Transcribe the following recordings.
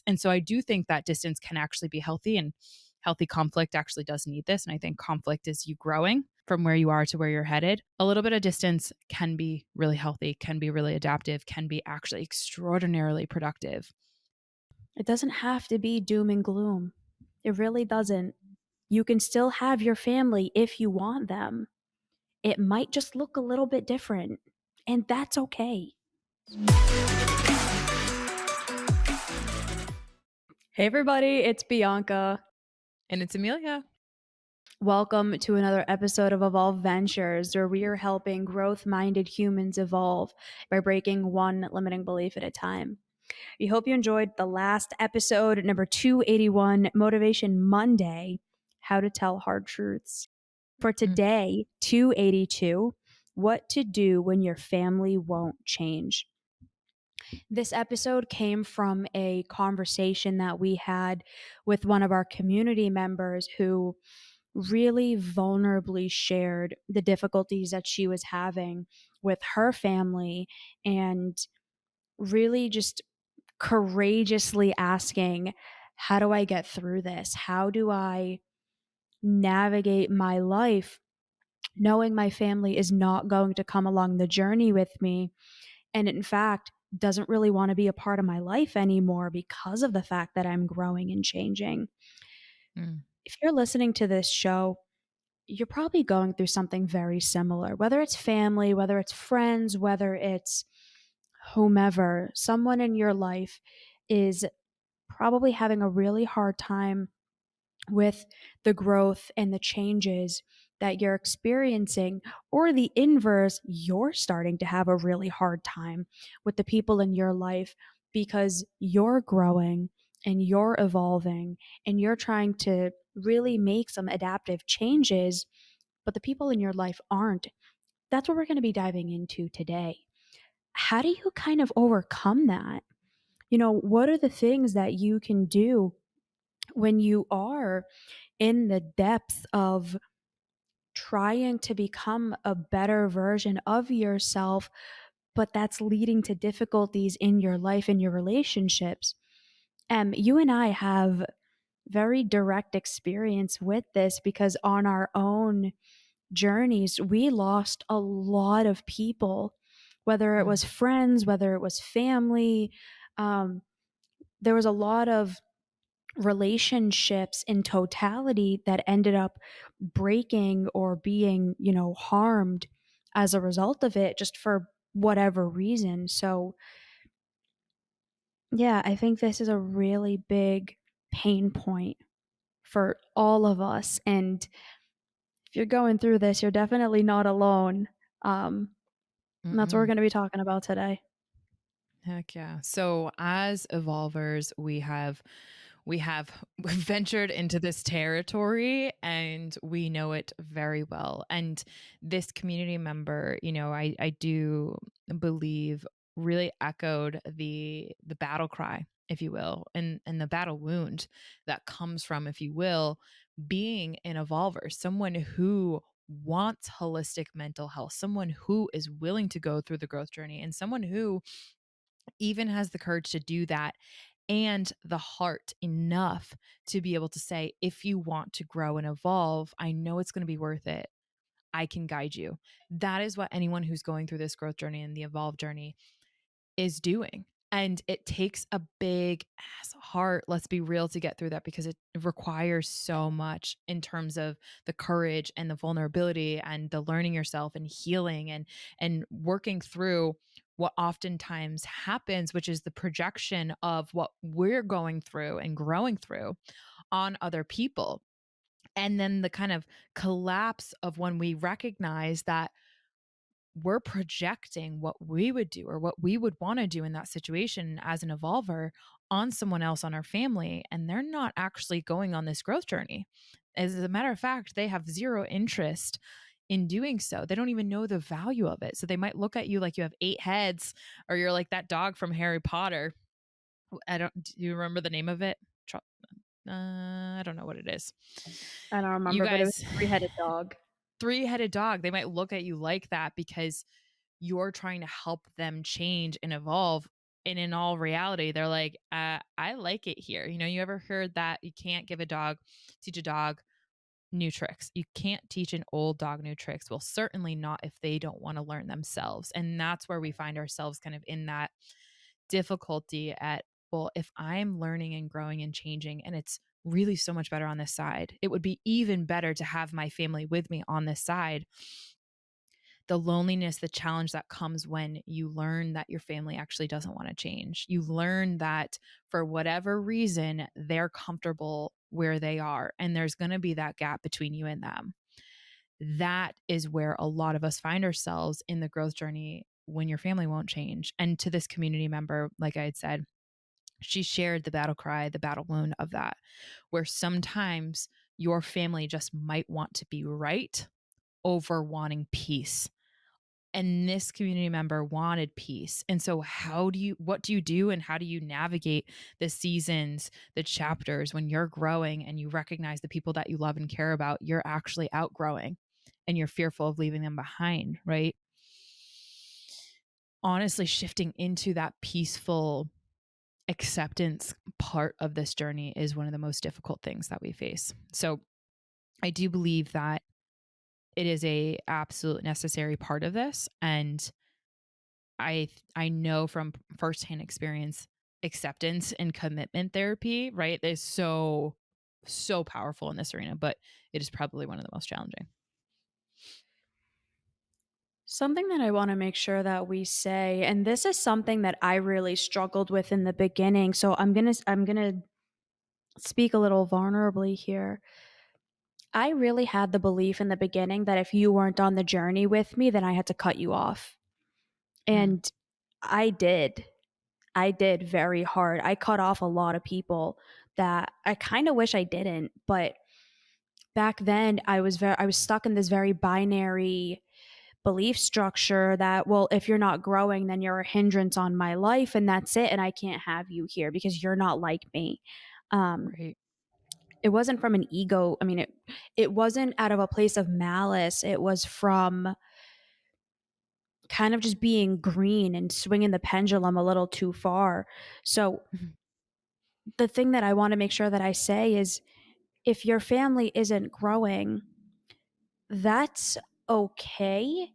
And so I do think that distance can actually be healthy, and healthy conflict actually does need this. And I think conflict is you growing from where you are to where you're headed. A little bit of distance can be really healthy, can be really adaptive, can be actually extraordinarily productive. It doesn't have to be doom and gloom. It really doesn't. You can still have your family if you want them. It might just look a little bit different, and that's okay. Hey, everybody, it's Bianca. And it's Amelia. Welcome to another episode of Evolve Ventures, where we are helping growth minded humans evolve by breaking one limiting belief at a time. We hope you enjoyed the last episode, number 281, Motivation Monday, How to Tell Hard Truths. For today, 282, What to Do When Your Family Won't Change. This episode came from a conversation that we had with one of our community members who really vulnerably shared the difficulties that she was having with her family and really just courageously asking, how do I get through this? How do I navigate my life knowing my family is not going to come along the journey with me? And in fact, doesn't really want to be a part of my life anymore because of the fact that I'm growing and changing. Mm. If you're listening to this show, you're probably going through something very similar, whether it's family, whether it's friends, whether it's whomever, someone in your life is probably having a really hard time with the growth and the changes that you're experiencing, or the inverse, you're starting to have a really hard time with the people in your life because you're growing and you're evolving and you're trying to really make some adaptive changes, but the people in your life aren't. That's what we're going to be diving into today. How do you kind of overcome that? What are the things that you can do when you are in the depth of trying to become a better version of yourself, but that's leading to difficulties in your life and your relationships? You and I have very direct experience with this because on our own journeys, we lost a lot of people, whether it was friends, whether it was family. There was a lot of relationships in totality that ended up breaking or being, harmed as a result of it, just for whatever reason. So, yeah, I think this is a really big pain point for all of us. And if you're going through this, you're definitely not alone. And that's what we're Mm-mm. going to be talking about today. Heck yeah. So as evolvers, we have ventured into this territory and we know it very well. And this community member, I do believe really echoed the battle cry, if you will, and the battle wound that comes from, if you will, being an evolver, someone who wants holistic mental health, someone who is willing to go through the growth journey, and someone who even has the courage to do that and the heart enough to be able to say, if you want to grow and evolve, I know it's going to be worth it. I can guide you. That is what anyone who's going through this growth journey and the evolve journey is doing. And it takes a big ass heart, let's be real, to get through that, because it requires so much in terms of the courage and the vulnerability and the learning yourself and healing and working through what oftentimes happens, which is the projection of what we're going through and growing through on other people. And then the kind of collapse of when we recognize that we're projecting what we would do or what we would want to do in that situation as an evolver on someone else, on our family, and they're not actually going on this growth journey. As a matter of fact, they have zero interest in doing so. They don't even know the value of it. So they might look at you like you have 8 heads, or you're like that dog from Harry Potter. Do you remember the name of it? I don't know what it is. I don't You remember, but it was guys, a three-headed dog. three-headed dog. They might look at you like that because you're trying to help them change and evolve And in all reality, they're like, I like it here. You ever heard that you can't teach a dog new tricks? You can't teach an old dog new tricks. Well, certainly not if they don't want to learn themselves. And that's where we find ourselves kind of in that difficulty at, well, if I'm learning and growing and changing and it's really so much better on this side, it would be even better to have my family with me on this side. The loneliness, the challenge that comes when you learn that your family actually doesn't want to change. You learn that for whatever reason, they're comfortable where they are, and there's going to be that gap between you and them. That is where a lot of us find ourselves in the growth journey when your family won't change. And to this community member, like I had said, she shared the battle cry, the battle wound of that, where sometimes your family just might want to be right over wanting peace, and this community member wanted peace. And so what do you do and how do you navigate the seasons, the chapters when you're growing and you recognize the people that you love and care about, you're actually outgrowing and you're fearful of leaving them behind, right? Honestly, shifting into that peaceful acceptance part of this journey is one of the most difficult things that we face. So I do believe that it is a absolute necessary part of this. And I know from firsthand experience, acceptance and commitment therapy, right, is so powerful in this arena, but it is probably one of the most challenging. Something that I want to make sure that we say, and this is something that I really struggled with in the beginning. So I'm going to speak a little vulnerably here. I really had the belief in the beginning that if you weren't on the journey with me, then I had to cut you off. Mm, And I did. I did very hard. I cut off a lot of people that I kind of wish I didn't, but back then I was stuck in this very binary belief structure that, well, if you're not growing, then you're a hindrance on my life and that's it, and I can't have you here because you're not like me. Um, right. it wasn't from an ego. I mean, it wasn't out of a place of malice. It was from kind of just being green and swinging the pendulum a little too far. So Mhm, the thing that I want to make sure that I say is if your family isn't growing, that's okay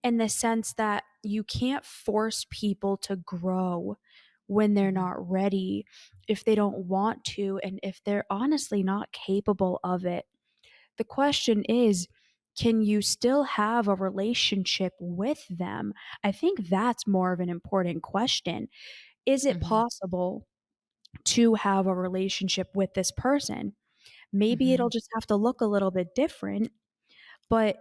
in the sense that you can't force people to grow when they're mhm, not ready, if they don't want to, and if they're honestly not capable of it. The question is, can you still have a relationship with them? I think that's more of an important question. Is it mhm, possible to have a relationship with this person? Maybe it'll mhm, just have to look a little bit different, but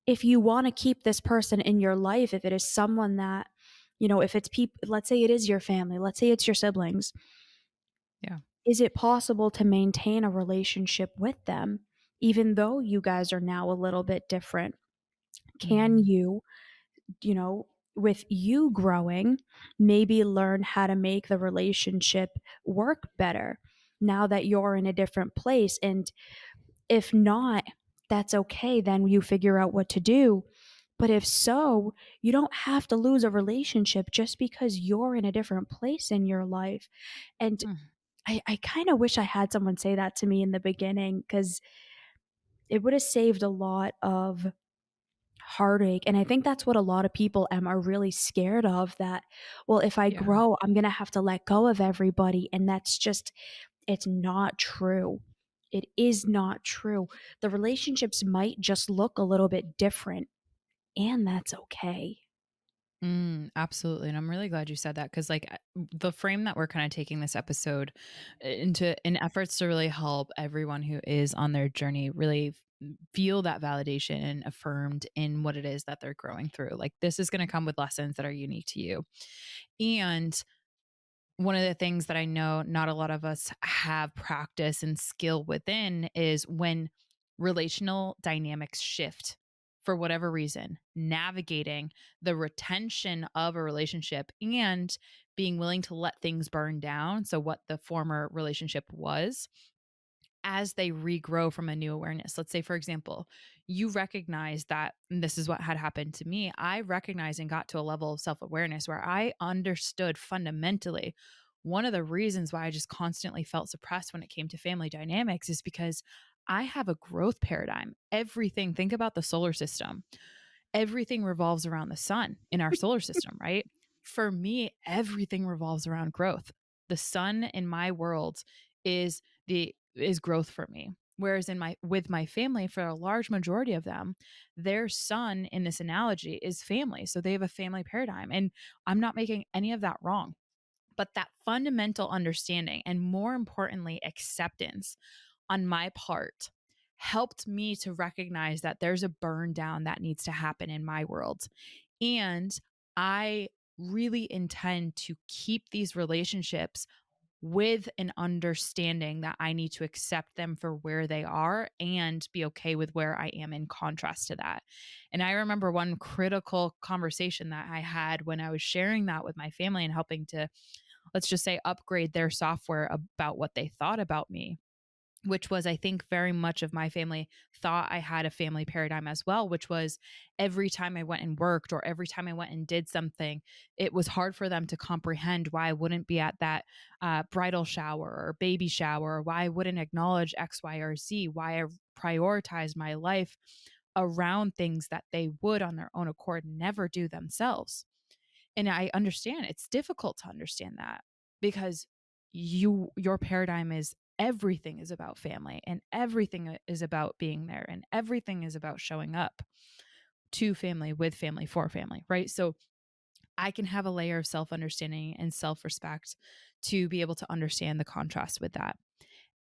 if you wanna keep this person in your life, if it is someone that, if it's people, let's say it is your family, let's say it's your siblings, yeah. is it possible to maintain a relationship with them even though you guys are now a little bit different? Can Mhm, you, you know, with you growing, maybe learn how to make the relationship work better now that you're in a different place? And if not, that's okay, then you figure out what to do. But if so, you don't have to lose a relationship just because you're in a different place in your life. And mm, I kind of wish I had someone say that to me in the beginning because it would have saved a lot of heartache. And I think that's what a lot of people are really scared of, that, well, if I yeah. grow, I'm going to have to let go of everybody. And that's just, it's not true. It is not true. The relationships might just look a little bit different, and that's okay. Absolutely. And I'm really glad you said that because, like, the frame that we're kind of taking this episode into in efforts to really help everyone who is on their journey really feel that validation and affirmed in what it is that they're growing through. Like, this is going to come with lessons that are unique to you. And one of the things that I know not a lot of us have practice and skill within is when relational dynamics shift for whatever reason, navigating the retention of a relationship and being willing to let things burn down. So, what the former relationship was, as they regrow from a new awareness. Let's say, for example, you recognize that, and this is what had happened to me. I recognized and got to a level of self awareness where I understood fundamentally one of the reasons why I just constantly felt suppressed when it came to family dynamics is because I have a growth paradigm. Everything, think about the solar system. Everything revolves around the sun in our solar system, right? For me, everything revolves around growth. The sun in my world is growth for me. Whereas with my family, for a large majority of them, their sun in this analogy is family. So they have a family paradigm. And I'm not making any of that wrong. But that fundamental understanding and more importantly, acceptance on my part helped me to recognize that there's a burn down that needs to happen in my world. And I really intend to keep these relationships with an understanding that I need to accept them for where they are and be okay with where I am in contrast to that. And I remember one critical conversation that I had when I was sharing that with my family and helping to, let's just say, upgrade their software about what they thought about me, which was, I think, very much of my family thought I had a family paradigm as well, which was every time I went and worked or every time I went and did something, it was hard for them to comprehend why I wouldn't be at that bridal shower or baby shower, or why I wouldn't acknowledge X, Y, or Z, why I prioritized my life around things that they would on their own accord never do themselves. And I understand it's difficult to understand that because your paradigm is everything is about family and everything is about being there and everything is about showing up to family, with family, for family, right? So I can have a layer of self-understanding and self-respect to be able to understand the contrast with that.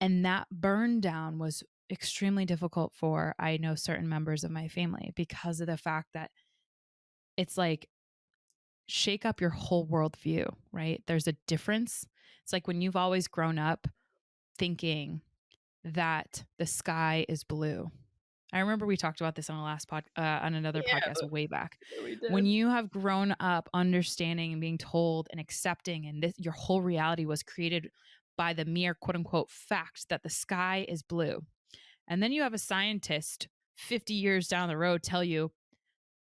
And that burn down was extremely difficult for, I know, certain members of my family because of the fact that it's like shake up your whole worldview, right? There's a difference. It's like when you've always grown up thinking that the sky is blue. I remember we talked about this on on another Yeah, podcast way back. we When did. you have grown up understanding and being told and accepting, and this, your whole reality was created by the mere quote unquote fact that the sky is blue. And then you have a scientist 50 years down the road tell you,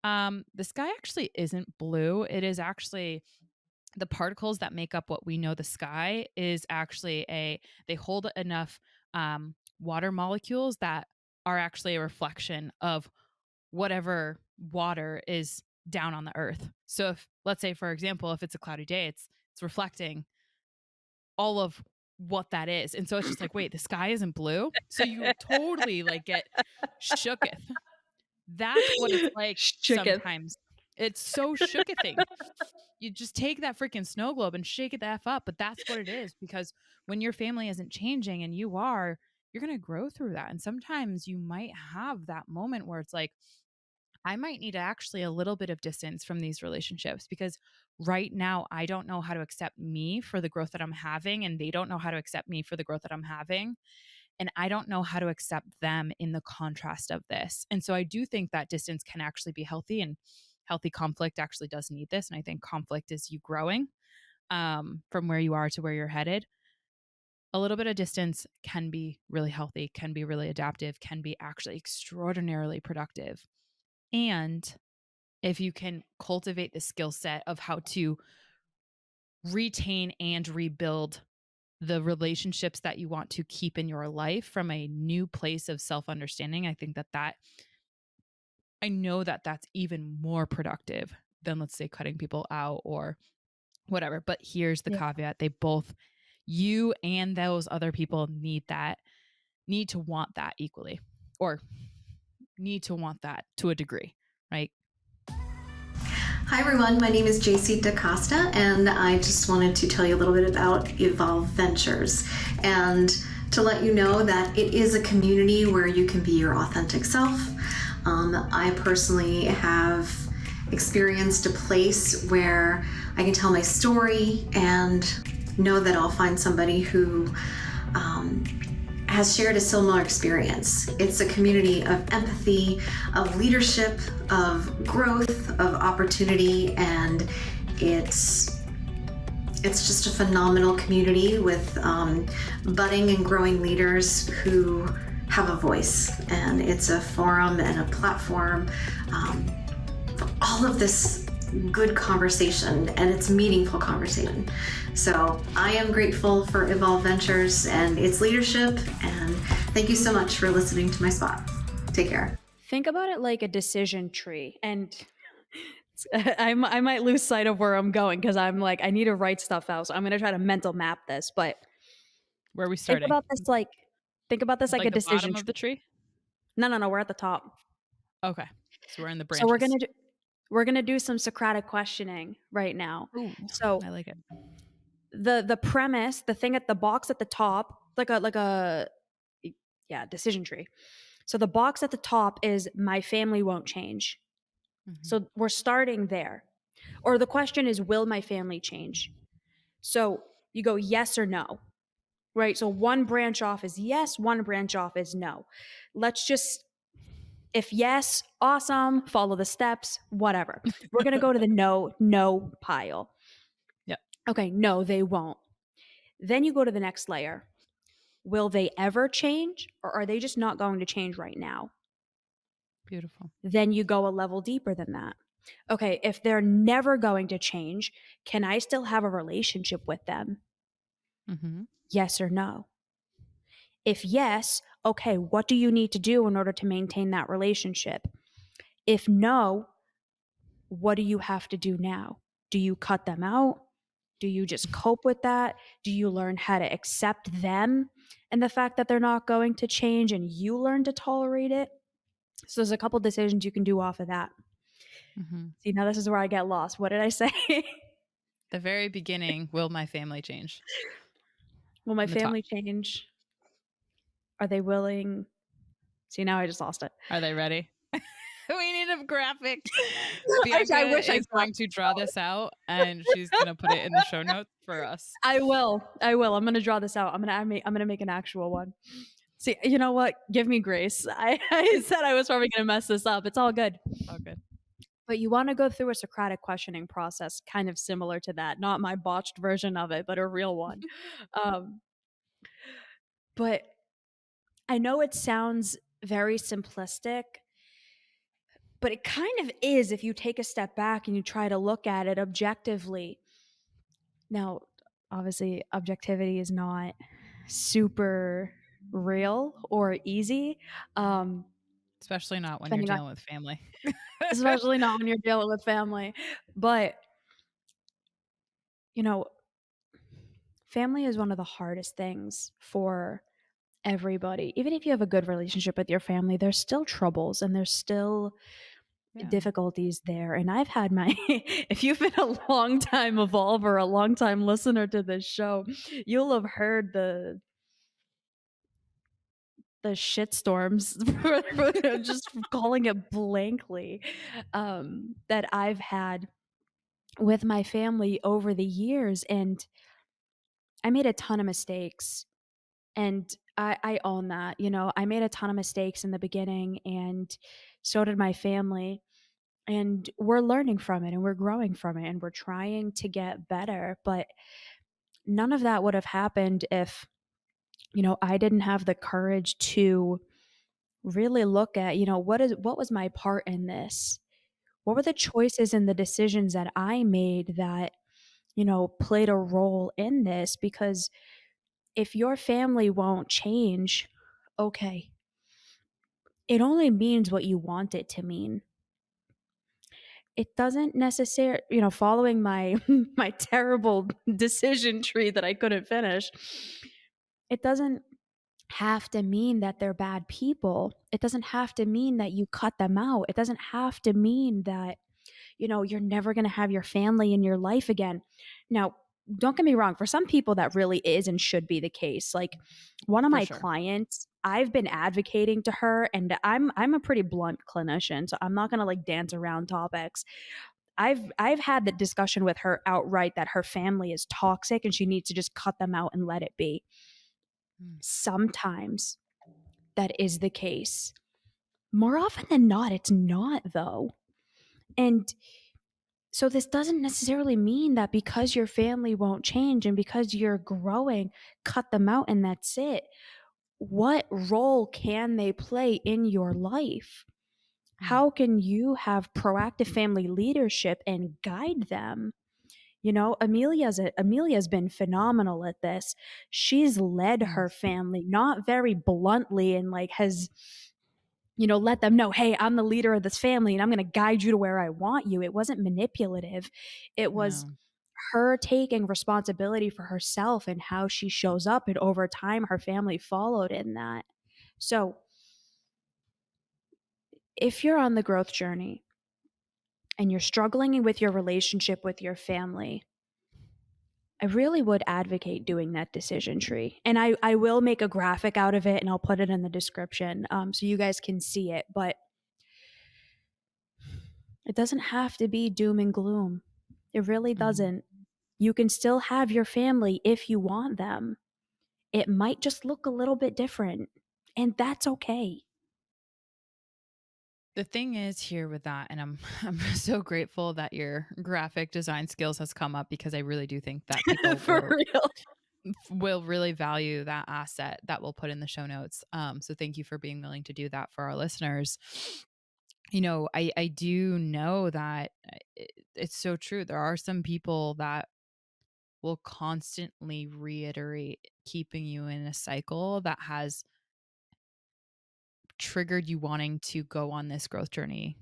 the sky actually isn't blue. It is actually the particles that make up what we know the sky is actually they hold enough water molecules that are actually a reflection of whatever water is down on the earth. So if, let's say, for example, if it's a cloudy day, it's reflecting all of what that is. And so it's just like, wait, the sky isn't blue. So you totally like get shooketh. That's what it's like Shooketh. sometimes. It's so shookething. You just take that freaking snow globe and shake it the F up. But that's what it is, because when your family isn't changing and you are, you're going to grow through that. And sometimes you might have that moment where it's like, I might need actually a little bit of distance from these relationships because right now I don't know how to accept me for the growth that I'm having, and they don't know how to accept me for the growth that I'm having. And I don't know how to accept them in the contrast of this. And so I do think that distance can actually be healthy, and healthy conflict actually does need this. And I think conflict is you growing from where you are to where you're headed. A little bit of distance can be really healthy, can be really adaptive, can be actually extraordinarily productive. And if you can cultivate the skill set of how to retain and rebuild the relationships that you want to keep in your life from a new place of self-understanding, I think that I know that that's even more productive than, let's say, cutting people out or whatever. But here's the Yeah. caveat: they both, you and those other people, need to want that equally, or need to want that to a degree, right? Hi everyone, my name is JC DaCosta, and I just wanted to tell you a little bit about Evolve Ventures, and to let you know that it is a community where you can be your authentic self. I personally have experienced a place where I can tell my story and know that I'll find somebody who has shared a similar experience. It's a community of empathy, of leadership, of growth, of opportunity, and it's It's just a phenomenal community with budding and growing leaders who have a voice, and it's a forum and a platform for all of this good conversation, and it's meaningful conversation. So I am grateful for Evolve Ventures and its leadership, and thank you so much for listening to my spot. Take care. Think about it like a decision tree. And I might lose sight of where I'm going because I'm like, I need to write stuff out. So I'm going to try to mental map this. But Where are we think starting? about this like, think about this like a Like the decision bottom of the tree. tree? No, no, no. We're at the top. Okay. So we're in the So branches. we're gonna do some Socratic questioning right now. Ooh, So I like it. the premise, the thing at the box at the top, like a yeah, decision tree. So the box at the top is my family won't change. Hmm. So we're starting there. Or the question is, will my family change? So you go yes or no, right? So one branch off is yes, one branch off is no. Let's just, if yes, awesome, follow the steps, whatever. We're going to go to the no pile. Yep. Okay, no, they won't. Then you go to the next layer. Will they ever change, or are they just not going to change right now? Beautiful. Then you go a level deeper than that. Okay, if they're never going to change, can I still have a relationship with them? Hmm. Yes or no? If yes, okay, what do you need to do in order to maintain that relationship? If no, what do you have to do now? Do you cut them out? Do you just cope with that? Do you learn how to accept them and the fact that they're not going to change and you learn to tolerate it? So there's a couple decisions you can do off of that. Hmm. See, now this is where I get lost. What did I say? The very beginning, will my family change? Will my In the top. family change? Are they willing? See, now I just lost it. Are they ready? We need a graphic. I Bianca wish I is got. going to draw this out and she's going to put it in the show notes for us. I will. I will. I'm gonna draw this out. I'm gonna make an actual one. See, you know what? Give me grace. I said I was probably gonna mess this up. It's all good. Oh, good. But you want to go through a Socratic questioning process, kind of similar to that. Not my botched version of it, but a real one. Um, but I know it sounds very simplistic, but it kind of is if you take a step back and you try to look at it objectively. Now, obviously, objectivity is not super real or easy, um, Especially not when you're depending on, dealing with family. especially not when you're dealing with family. But, you know, family is one of the hardest things for everybody. Even if you have a good relationship with your family, there's still troubles and there's still Yeah. difficulties there. And I've had my, if you've been a long time evolver, a long time listener to this show, you'll have heard the shitstorms just calling it blankly that I've had with my family over the years. And I made a ton of mistakes. And I own that. You know, I made a ton of mistakes in the beginning, and so did my family. And we're learning from it and we're growing from it and we're trying to get better. But none of that would have happened if, you know, I didn't have the courage to really look at, you know, what was my part in this? What were the choices and the decisions that I made that, you know, played a role in this? Because if your family won't change, okay, it only means what you want it to mean. It doesn't necessarily, you know, following my my terrible decision tree that I couldn't finish. It doesn't have to mean that they're bad people. It doesn't have to mean that you cut them out. It doesn't have to mean that, you know, you're never going to have your family in your life again. Now, don't get me wrong, for some people that really is and should be the case. Like one of For my sure. clients, I've been advocating to her, and I'm a pretty blunt clinician, so I'm not going to like dance around topics. I've had the discussion with her outright that her family is toxic and she needs to just cut them out and let it be. Mm. Sometimes that is the case. More often than not, it's not though. And So this doesn't necessarily mean that because your family won't change and because you're growing, cut them out and that's it. What role can they play in your life? Mm, How can you have proactive family leadership and guide them? You know, Amelia's been phenomenal at this. She's led her yes. family not very bluntly and like has, let them know, "Hey, I'm the leader of this family and I'm going to guide you to where I want you." It wasn't manipulative. It was No. her taking responsibility for herself and how she shows up, and over time her family followed in that. So, if you're on the growth journey and you're struggling with your relationship with your family, I really would advocate doing that decision tree. And I will make a graphic out of it and I'll put it in the description so you guys can see it. But it doesn't have to be doom and gloom. It really Mhm. doesn't. You can still have your family if you want them. It might just look a little bit different, and that's okay. The thing is here with that, and I'm I'm so grateful that your graphic design skills has come up because I really do think that people For real. will really value that asset that we'll put in the show notes. So thank you for being willing to do that for our listeners. I do know that it's so true. There are some people that will constantly reiterate keeping you in a cycle that has triggered you wanting to go on this growth journey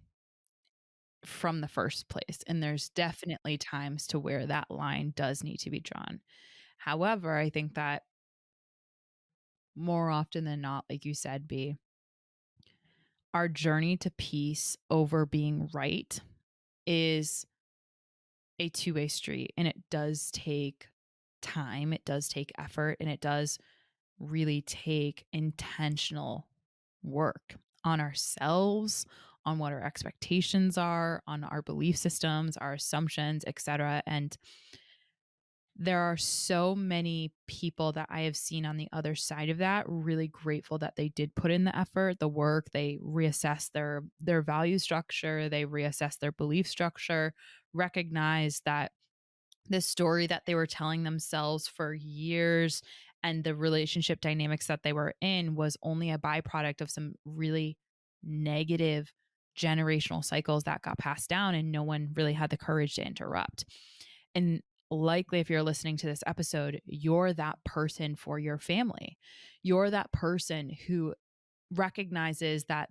from the first place. And there's definitely times to where that line does need to be drawn. However, I think that more often than not, like you said, B, our journey to peace over being right is a two-way street. And it does take time, it does take effort, and it does really take intentional work on ourselves, on what our expectations are, on our belief systems, our assumptions, etc. And there are so many people that I have seen on the other side of that, really grateful that they did put in the effort, the work, they reassess their value structure, they reassess their belief structure, recognize that the story that they were telling themselves for years and the relationship dynamics that they were in was only a byproduct of some really negative generational cycles that got passed down and no one really had the courage to interrupt. And likely if you're listening to this episode, you're that person for your family. You're that person who recognizes that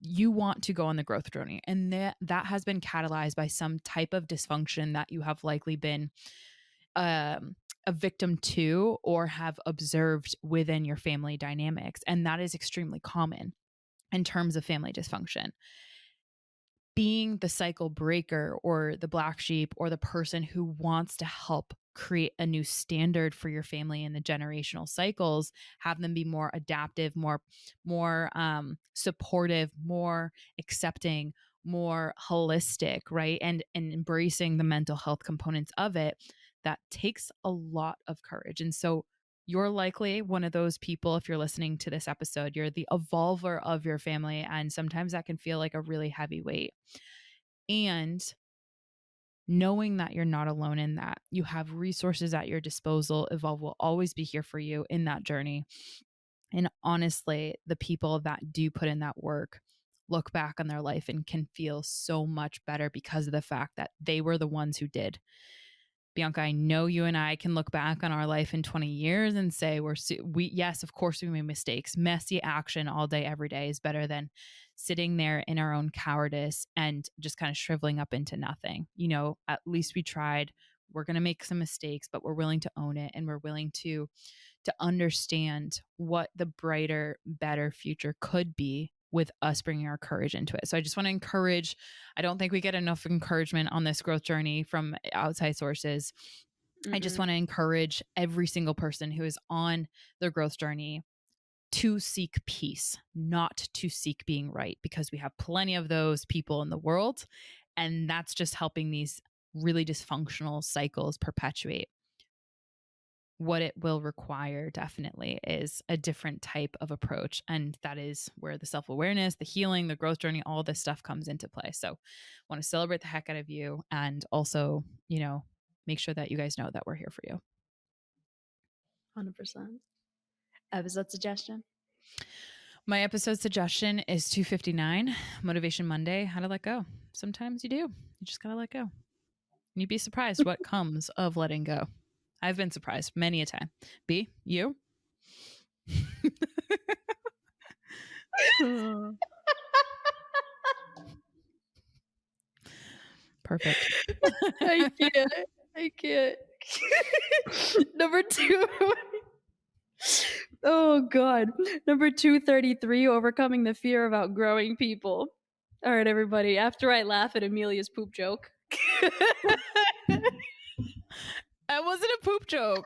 you want to go on the growth journey and that has been catalyzed by some type of dysfunction that you have likely been um, a victim to or have observed within your family dynamics, and that is extremely common in terms of family dysfunction. Being the cycle breaker or the black sheep or the person who wants to help create a new standard for your family and the generational cycles, have them be more adaptive, more supportive, more accepting, more holistic, right? And embracing the mental health components of it, that takes a lot of courage. And so you're likely one of those people, if you're listening to this episode, you're the evolver of your family. And sometimes that can feel like a really heavy weight. And knowing that you're not alone in that, you have resources at your disposal. Evolve will always be here for you in that journey. And honestly, the people that do put in that work look back on their life and can feel so much better because of the fact that they were the ones who did. Bianca, I know you and I can look back on our life in 20 years and say yes, of course we made mistakes. Messy action all day, every day is better than sitting there in our own cowardice and just kind of shriveling up into nothing. At least we tried. We're going to make some mistakes, but we're willing to own it and we're willing to understand what the brighter, better future could be with us bringing our courage into it. So I just want to encourage, I don't think we get enough encouragement on this growth journey from outside sources. I just Mm-mm. want to encourage every single person who is on their growth journey to seek peace, not to seek being right, because we have plenty of those people in the world. And that's just helping these really dysfunctional cycles perpetuate. what it will require definitely is a different type of approach. And that is where the self-awareness, the healing, the growth journey, all this stuff comes into play. So I want to celebrate the heck out of you, and also, make sure that you guys know that we're here for you. 100%. Episode suggestion? My episode suggestion is 259, Motivation Monday, how to let go. Sometimes you do. You just got to let go. And you'd be surprised what comes of letting go. I've been surprised many a time. B, you? Perfect. I can't. Number 2. Oh, God. Number 233, overcoming the fear of outgrowing people. All right, everybody. After I laugh at Amelia's poop joke. That wasn't a poop joke.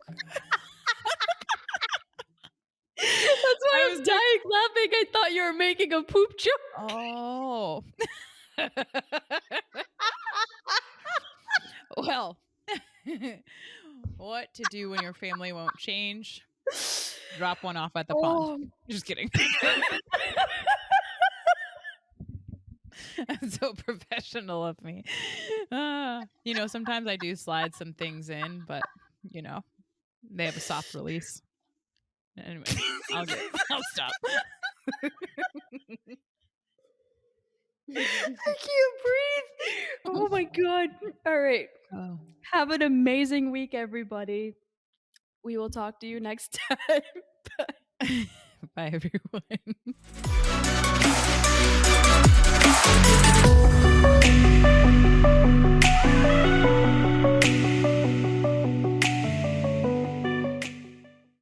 That's why I was dying laughing. I thought you were making a poop joke. Oh. Well, what to do when your family won't change? Drop one off at the pond. Just kidding. That's so professional of me. Sometimes I do slide some things in, but they have a soft release. Anyway, I'll stop. I can't breathe. Oh my God. All right. Oh. Have an amazing week, everybody. We will talk to you next time. Bye. Bye, everyone.